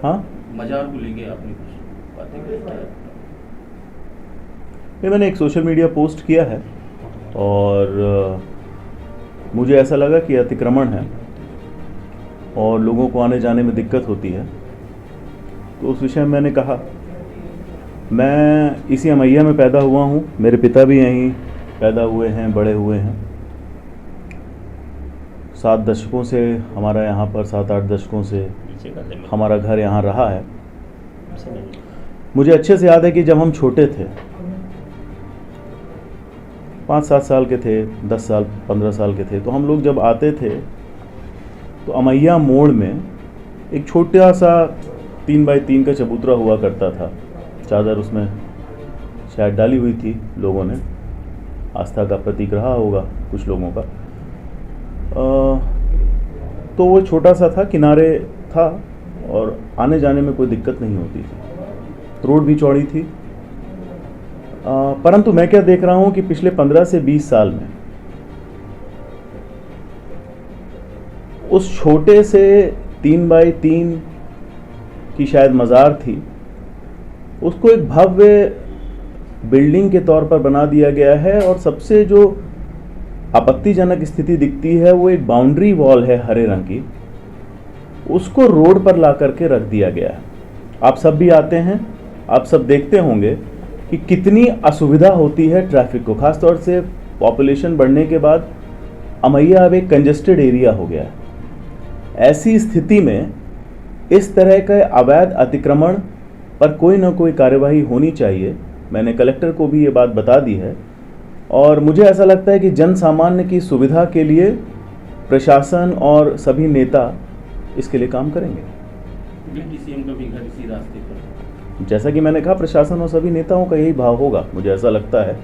हाँ, मजार को लेके आपने कुछ बातें की? ये मैंने एक सोशल मीडिया पोस्ट किया है और मुझे ऐसा लगा कि अतिक्रमण है और लोगों को आने जाने में दिक्कत होती है, तो उस विषय में मैंने कहा। मैं इसी अमैया में पैदा हुआ हूँ, मेरे पिता भी यहीं पैदा हुए हैं, बड़े हुए हैं। 7 दशकों से हमारा यहाँ पर 7-8 दशकों से हमारा घर यहाँ रहा है। मुझे अच्छे से याद है कि जब हम छोटे थे, 5-7 साल के थे, 10 साल 15 साल के थे, तो हम लोग जब आते थे तो अमैया मोड़ में एक छोटा सा 3x3 का चबूतरा हुआ करता था। चादर उसमें शायद डाली हुई थी लोगों ने, आस्था का प्रतीक रहा होगा कुछ लोगों का। तो वो छोटा सा था, किनारे था और आने जाने में कोई दिक्कत नहीं होती थी, रोड भी चौड़ी थी। परंतु मैं क्या देख रहा हूँ कि पिछले 15 से 20 साल में उस छोटे से 3x3 की शायद मज़ार थी, उसको एक भव्य बिल्डिंग के तौर पर बना दिया गया है। और सबसे जो आपत्तिजनक स्थिति दिखती है वो एक बाउंड्री वॉल है हरे रंग की, उसको रोड पर ला करके रख दिया गया है। आप सब भी आते हैं, आप सब देखते होंगे कि कितनी असुविधा होती है ट्रैफिक को, खासतौर से पॉपुलेशन बढ़ने के बाद अमैया अब एक कंजेस्टेड एरिया हो गया है। ऐसी स्थिति में इस तरह के अवैध अतिक्रमण पर कोई ना कोई कार्यवाही होनी चाहिए। मैंने कलेक्टर को भी ये बात बता दी है और मुझे ऐसा लगता है कि जन सामान्य की सुविधा के लिए प्रशासन और सभी नेता इसके लिए काम करेंगे। सीएम का भी घर इसी रास्ते पर, जैसा कि मैंने कहा, प्रशासन और सभी नेताओं का यही भाव होगा। मुझे ऐसा लगता है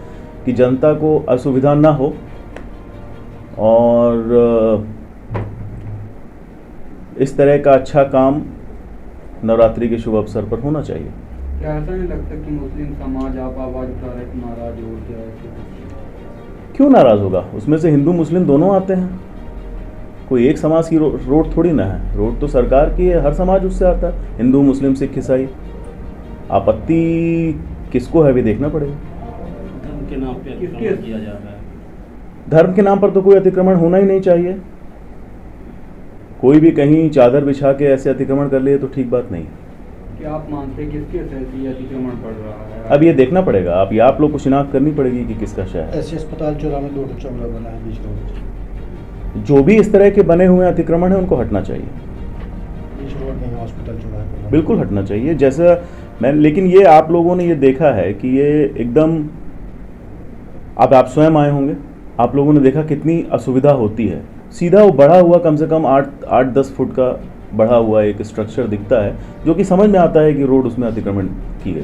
कि जनता को असुविधा ना हो और इस तरह का अच्छा काम नवरात्रि के शुभ अवसर पर होना चाहिए। क्या ऐसा नहीं लगता कि मुस्लिम समाज आप आवाज उठा रहे हैं, नाराज हो गया? क्यों नाराज होगा? उसमें से हिंदू मुस्लिम दोनों आते हैं, कोई एक समाज की रोड थोड़ी ना है। रोड तो सरकार की है, हर समाज उससे आता है, हिंदू मुस्लिम सिख ईसाई। आपत्ति किसको है भी देखना पड़ेगा। धर्म के नाम पे अतिक्रमण किया जा रहा है। धर्म के नाम पर तो कोई अतिक्रमण होना ही नहीं चाहिए। कोई भी कहीं चादर बिछा के ऐसे अतिक्रमण कर ले तो ठीक बात नहीं। क्या आप मानते हैं किसके से ये अतिक्रमण बढ़ रहा है? अब ये देखना पड़ेगा, आप लोग को शिनाख्त करनी पड़ेगी कि किसका शहर है। ऐसे अस्पताल चौराहा में 2 चौराहा बना है बीच रोड, जो भी इस तरह के बने हुए अतिक्रमण है उनको हटना चाहिए। बीच रोड नहीं, हॉस्पिटल चौराहे पर बिल्कुल हटना चाहिए। जैसा मैं, लेकिन ये आप लोगों ने ये देखा है कि ये एकदम, अब आप स्वयं आए होंगे, आप लोगों ने देखा कितनी असुविधा होती है। सीधा वो बढ़ा हुआ कम से कम 8-10 फुट का बढ़ा हुआ एक स्ट्रक्चर दिखता है, जो कि समझ में आता है कि रोड उसमें अतिक्रमण की गई।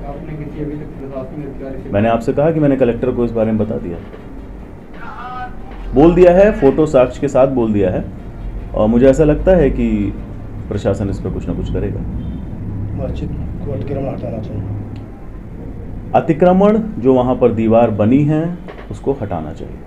आपने किसी अभी तक प्रशासनिक अधिकारी से मैंने आपसे कहा कि मैंने कलेक्टर को इस बारे में बता दिया, बोल दिया है, फोटो साक्ष्य के साथ बोल दिया है और मुझे ऐसा लगता है कि प्रशासन इस पर कुछ ना कुछ करेगा। मस्जिद को अतिक्रमण हटाना चाहिए। अतिक्रमण जो वहाँ पर दीवार बनी है उसको हटाना चाहिए।